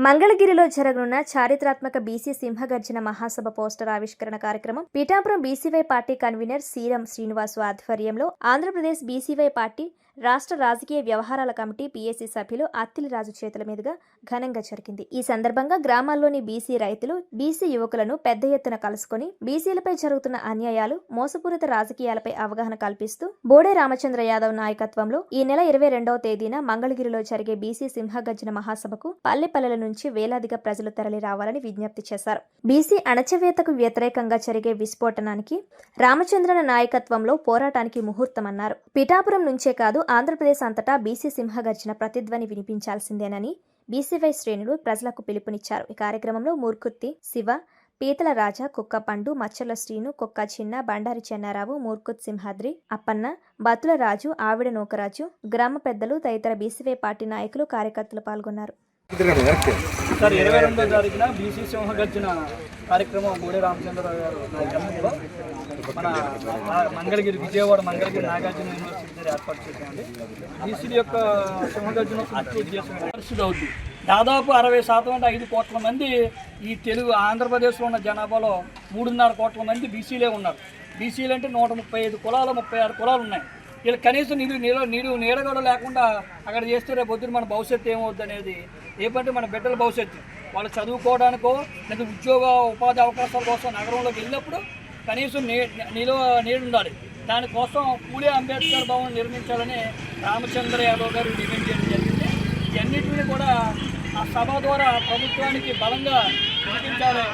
మంగళగిరిలో జరగనున్న చారిత్రాత్మక బీసీ సింహగర్జన మహాసభ పోస్టర్ ఆవిష్కరణ కార్యక్రమం Pithapuram BCY party convener Seeram Srinivasu ఆధ్వర్యంలో ఆంధ్రప్రదేశ్ బీసీవై పార్టీ రాష్ట్ర రాజకీయ వ్యవహారాల కమిటీ పీఏసీ సభ్యులు అత్తిలిరాజు చేతుల మీదుగా ఘనంగా జరిగింది. ఈ సందర్భంగా గ్రామాల్లోని బీసీ రైతులు, బీసీ యువకులను పెద్ద ఎత్తున కలుసుకుని బీసీలపై జరుగుతున్న అన్యాయాలు, మోసపూరిత రాజకీయాలపై అవగాహన కల్పిస్తూ బోడే రామచంద్ర యాదవ్ నాయకత్వంలో ఈ నెల 22వ తేదీన మంగళగిరిలో జరిగే బీసీ సింహగర్జన మహాసభకు పల్లెపల్లెల నుంచి వేలాదిగా ప్రజలు తరలి రావాలని విజ్ఞప్తి చేశారు. బీసీ అణచివేతకు వ్యతిరేకంగా జరిగే విస్ఫోటనానికి రామచంద్రన నాయకత్వంలో పోరాటానికి ముహూర్తమన్నారు. పిఠాపురం నుంచే కాదు ఆంధ్రప్రదేశ్ అంతటా బీసీ సింహగర్జన ప్రతిధ్వని వినిపించాల్సిందేనని బీసీవై శ్రేణులు ప్రజలకు పిలుపునిచ్చారు. ఈ కార్యక్రమంలో మూర్కుర్తి శివ, పీతల రాజా, కుక్కపండు, మచ్చల శ్రీను, కుక్క చిన్న, బండారి చెన్నారావు, మూర్కుత్ సింహాద్రి, అప్పన్న, బతుల రాజు, ఆవిడ నూకరాజు, గ్రామ పెద్దలు తదితర బీసీవై పార్టీ నాయకులు, కార్యకర్తలు పాల్గొన్నారు. సార్ 22వ తారీఖున బీసీ సింహగర్జన కార్యక్రమం బోడే రామచంద్రరావు గారు నాయకత్వంలో మన మంగళగిరి విజయవాడ మంగళగిరి నాగార్జున యూనివర్సిటీ దగ్గర ఏర్పాటు చేశామండి. బీసీల యొక్క సింహగర్జన ముఖ్య ఉద్దేశం పరిస్థితి అవుతుంది. దాదాపు 60% అంటే 5 కోట్ల మంది ఈ తెలుగు ఆంధ్రప్రదేశ్లో ఉన్న జనాభాలో 3.5 కోట్ల మంది బీసీలే ఉన్నారు. బీసీలు అంటే 135 కులాలు 36 కులాలు ఉన్నాయి. వీళ్ళు కనీసం నీడగడ లేకుండా అక్కడ చేస్తే రేపు పొద్దున మన భవిష్యత్తు ఏమవుద్ది అనేది, ఏమంటే మన బిడ్డల భవిష్యత్తు వాళ్ళు చదువుకోవడానికో లేదా ఉద్యోగ ఉపాధి అవకాశాల కోసం నగరంలోకి వెళ్ళినప్పుడు కనీసం నీడు ఉండాలి. దానికోసం పూలే అంబేద్కర్ భవన్ నిర్మించాలని రామచంద్ర యాదవ్ గారు డిమాండ్ చేయడం జరిగింది. ఇవన్నింటినీ కూడా ఆ సభ ద్వారా ప్రభుత్వానికి బలంగా వినిపించాలి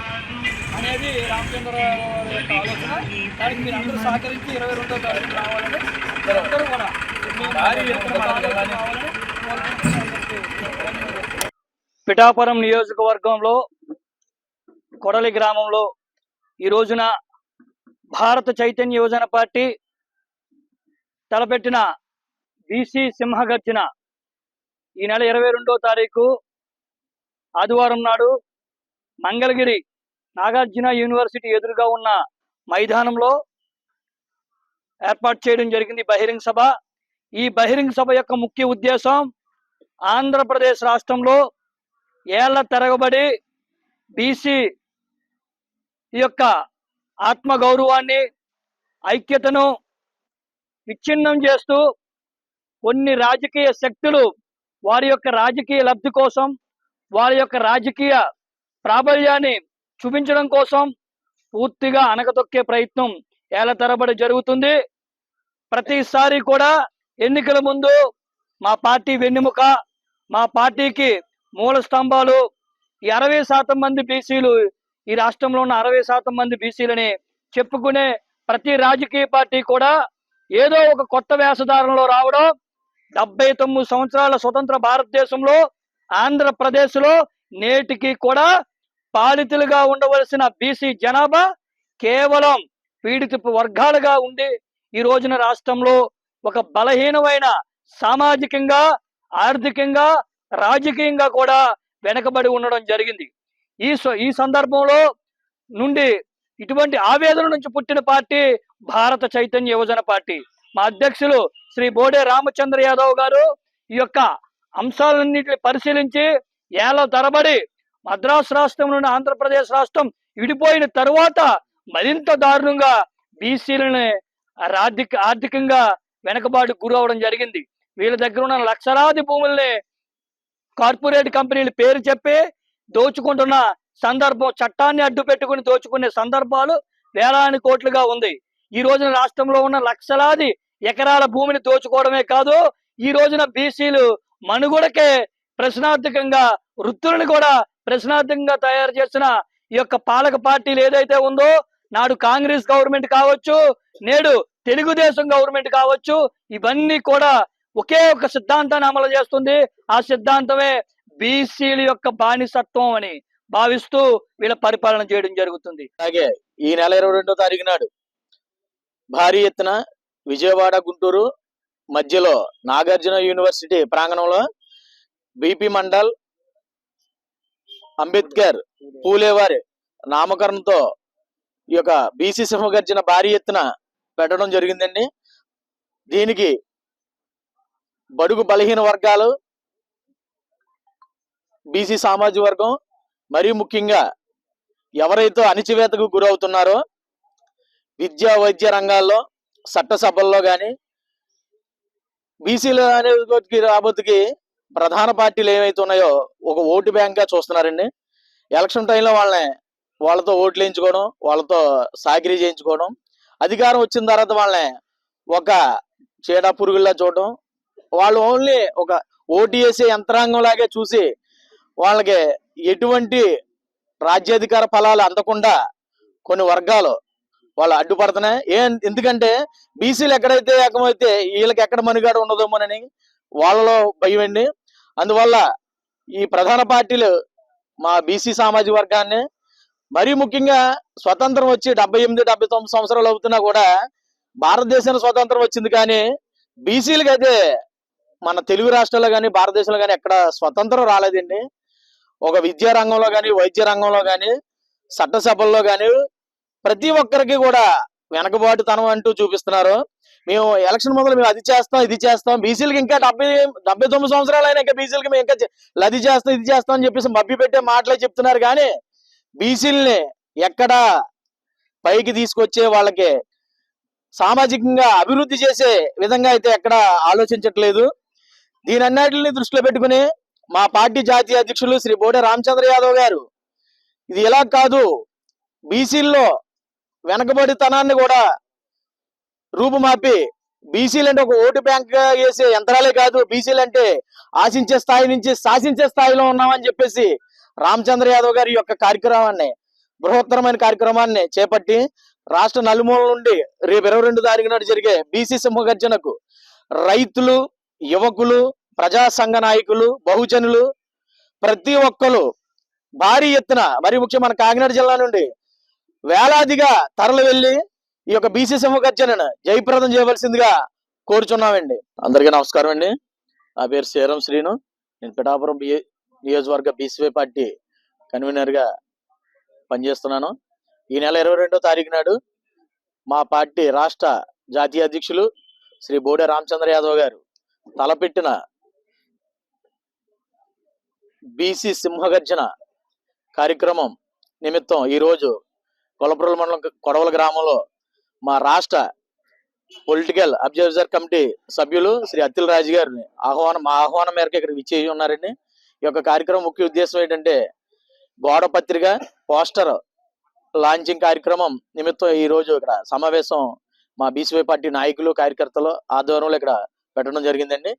అనేది రామచంద్రరావు యొక్క ఆలోచన. దానికి మీరు అందరూ సహకరించి 22వ తారీఖు రావాలని అందరూ కూడా పిఠాపురం నియోజకవర్గంలో కొడలి గ్రామంలో ఈ రోజున భారత చైతన్య యువజన పార్టీ తలపెట్టిన బీసీ సింహగర్జన ఈ నెల 22వ తారీఖు ఆదివారం నాడు మంగళగిరి నాగార్జున యూనివర్సిటీ ఎదురుగా ఉన్న మైదానంలో ఏర్పాటు చేయడం జరిగింది బహిరంగ సభ. ఈ బహిరంగ సభ యొక్క ముఖ్య ఉద్దేశం ఆంధ్రప్రదేశ్ రాష్ట్రంలో ఏళ్ల తరబడి బీసీ యొక్క ఆత్మగౌరవాన్ని, ఐక్యతను విచ్ఛిన్నం చేస్తూ కొన్ని రాజకీయ శక్తులు వారి యొక్క రాజకీయ లబ్ధి కోసం, వారి యొక్క రాజకీయ ప్రాబల్యాన్ని చూపించడం కోసం పూర్తిగా అణగదొక్కే ప్రయత్నం ఏళ్ల తరబడి జరుగుతుంది. ప్రతిసారి కూడా ఎన్నికల ముందు మా పార్టీ వెన్నెముక, మా పార్టీకి మూల స్తంభాలు ఈ 60% మంది బీసీలు, ఈ రాష్ట్రంలో ఉన్న 60% మంది బీసీలని చెప్పుకునే ప్రతి రాజకీయ పార్టీ కూడా ఏదో ఒక కొత్త వేషధారణలో రావడం, 79 సంవత్సరాల స్వతంత్ర భారతదేశంలో ఆంధ్రప్రదేశ్లో నేటికి కూడా పాలితులుగా ఉండవలసిన బీసీ జనాభా కేవలం పీడిత వర్గాలుగా ఉండి ఈ రోజున రాష్ట్రంలో ఒక బలహీనమైన సామాజికంగా, ఆర్థికంగా, రాజకీయంగా కూడా వెనకబడి ఉండడం జరిగింది. ఈ సందర్భంలో నుండి ఇటువంటి ఆవేదన నుంచి పుట్టిన పార్టీ భారత చైతన్య యువజన పార్టీ. మా అధ్యక్షులు శ్రీ బోడే రామచంద్ర యాదవ్ గారు ఈ యొక్క అంశాలన్నింటినీ పరిశీలించి ఏళ్ల తరబడి మద్రాసు రాష్ట్రం నుండి ఆంధ్రప్రదేశ్ రాష్ట్రం విడిపోయిన తరువాత మరింత దారుణంగా బీసీలని ఆర్థికంగా వెనకబాటు గురవడం జరిగింది. వీళ్ళ దగ్గర ఉన్న లక్షలాది భూముల్ని కార్పొరేట్ కంపెనీలు పేరు చెప్పి దోచుకుంటున్న సందర్భం, చట్టాన్ని అడ్డు పెట్టుకుని దోచుకునే సందర్భాలు వేలాది కోట్లుగా ఉంది. ఈ రోజున రాష్ట్రంలో ఉన్న లక్షలాది ఎకరాల భూమిని దోచుకోవడమే కాదు, ఈ రోజున బీసీలు మనుగడకే ప్రశ్నార్థకంగా, వృత్తులను కూడా ప్రశ్నార్థకంగా తయారు చేసిన ఈ యొక్క పాలక పార్టీలు ఏదైతే ఉందో, నాడు కాంగ్రెస్ గవర్నమెంట్ కావచ్చు, నేడు తెలుగుదేశం గవర్నమెంట్ కావచ్చు, ఇవన్నీ కూడా ఒకే ఒక సిద్ధాంతాన్ని అమలు చేస్తుంది. ఆ సిద్ధాంతమే బీసీల యొక్క బానిసత్వం అని భావిస్తూ వీళ్ళ పరిపాలన చేయడం జరుగుతుంది. అలాగే ఈ నెల 22వ తారీఖు నాడు భారీ ఎత్తున విజయవాడ, గుంటూరు మధ్యలో నాగార్జున యూనివర్సిటీ ప్రాంగణంలో బీపీ మండల్ అంబేద్కర్ పూలే వారి నామకరణంతో ఈ యొక్క బీసీ సింహగర్జన భారీ ఎత్తున పెట్టడం జరిగిందండి. దీనికి బడుగు బలహీన వర్గాలు, బీసీ సామాజిక వర్గం మరీ ముఖ్యంగా ఎవరైతే అణిచివేతకు గురవుతున్నారో విద్యా వైద్య రంగాల్లో చట్టసభల్లో కానీ బీసీలు అనే రాబోతుకి ప్రధాన పార్టీలు ఏవైతే ఉన్నాయో ఒక ఓటు బ్యాంక్ గా చూస్తున్నారండి. ఎలక్షన్ టైంలో వాళ్ళతో ఓట్లు వేయించుకోవడం, వాళ్ళతో సాకిరీ చేయించుకోవడం, అధికారం వచ్చిన తర్వాత వాళ్ళని ఒక చీడ పురుగుల్లా చూడడం, వాళ్ళు ఓన్లీ ఒక ఓటు వేసే యంత్రాంగం లాగే చూసి వాళ్ళకి ఎటువంటి రాజ్యాధికార ఫలాలు అందకుండా కొన్ని వర్గాలు వాళ్ళు అడ్డుపడుతున్నాయి. ఎందుకంటే బీసీలు ఎక్కడైతే ఏకమైతే వీళ్ళకి ఎక్కడ మనుగాడ ఉండదోమోనని వాళ్ళలో భయం అండి. అందువల్ల ఈ ప్రధాన పార్టీలు మా బీసీ సామాజిక వర్గాన్ని మరీ ముఖ్యంగా స్వతంత్రం వచ్చి 78-79 సంవత్సరాలు అవుతున్నా కూడా భారతదేశానికి స్వతంత్రం వచ్చింది, కానీ బీసీలకు అయితే మన తెలుగు రాష్ట్రాల్లో కానీ భారతదేశంలో కానీ ఎక్కడ స్వతంత్రం రాలేదండి. ఒక విద్యా రంగంలో కానీ వైద్య రంగంలో కానీ చట్టసభల్లో కానీ ప్రతి ఒక్కరికి కూడా వెనకబాటుతనం అంటూ చూపిస్తున్నారు. మేము ఎలక్షన్ మొదలు మేము అది చేస్తాం ఇది చేస్తాం, బీసీలకి ఇంకా 79 సంవత్సరాలు అయినా ఇంకా బీసీలకి మేము ఇంకా అది చేస్తాం ఇది చేస్తాం అని చెప్పేసి మభ్య పెట్టే మాటలే చెప్తున్నారు, కానీ బీసీలని ఎక్కడ పైకి తీసుకొచ్చే వాళ్ళకి సామాజికంగా అభివృద్ధి చేసే విధంగా అయితే ఎక్కడ ఆలోచించట్లేదు. దీనన్నిటిని దృష్టిలో పెట్టుకుని మా పార్టీ జాతీయ అధ్యక్షులు శ్రీ బోడే రామచంద్ర యాదవ్ గారు ఇది ఇలా కాదు, బీసీల్లో వెనకబడితనాన్ని కూడా రూపుమాపి బీసీలు అంటే ఒక ఓటు బ్యాంక్ గా వేసే యంత్రాలే కాదు, బీసీలు అంటే ఆశించే స్థాయి నుంచి శాసించే స్థాయిలో ఉన్నామని చెప్పేసి రామచంద్ర యాదవ్ గారి యొక్క కార్యక్రమాన్ని, బృహత్తరమైన కార్యక్రమాన్ని చేపట్టి రాష్ట్ర నలుమూల నుండి రేపు 22 తారీఖు నాడు జరిగే బీసీ సింహగర్జనకు రైతులు, యువకులు, ప్రజా సంఘ నాయకులు, బహుజనులు ప్రతి ఒక్కరు భారీ ఎత్తున, మరి ముఖ్యం మన కాకినాడ జిల్లా నుండి వేలాదిగా తరలి వెళ్లి ఈ యొక్క బీసీ సింహగర్జనను జయప్రదం చేయవలసిందిగా కోరుచున్నామండి. అందరికీ నమస్కారం అండి. నా పేరు శ్రీరామ్ శ్రీను. నేను పిఠాపురం నియోజకవర్గ బీసీవై పార్టీ కన్వీనర్ గా పనిచేస్తున్నాను. ఈ నెల 22వ తారీఖు నాడు మా పార్టీ రాష్ట్ర జాతీయ అధ్యక్షులు శ్రీ బోడే రామచంద్ర యాదవ్ గారు తలపెట్టిన బీసీ సింహగర్జన కార్యక్రమం నిమిత్తం ఈరోజు కొలప్రోలు మండలం కొడవల గ్రామంలో మా రాష్ట్ర పొలిటికల్ అబ్జర్వర్ కమిటీ సభ్యులు శ్రీ అత్తిల్ రాజు గారిని మా ఆహ్వానం మేరకు ఇక్కడ విచ్చేసి ఉన్నారండి. ఈ యొక్క కార్యక్రమం ముఖ్య ఉద్దేశం ఏంటంటే గోడ పత్రిక పోస్టర్ లాంచింగ్ కార్యక్రమం నిమిత్తం ఈ రోజు ఇక్కడ సమావేశం మా బీసీవై పార్టీ నాయకులు కార్యకర్తలు ఆధ్వర్యంలో ఇక్కడ పెట్టడం జరిగిందండి.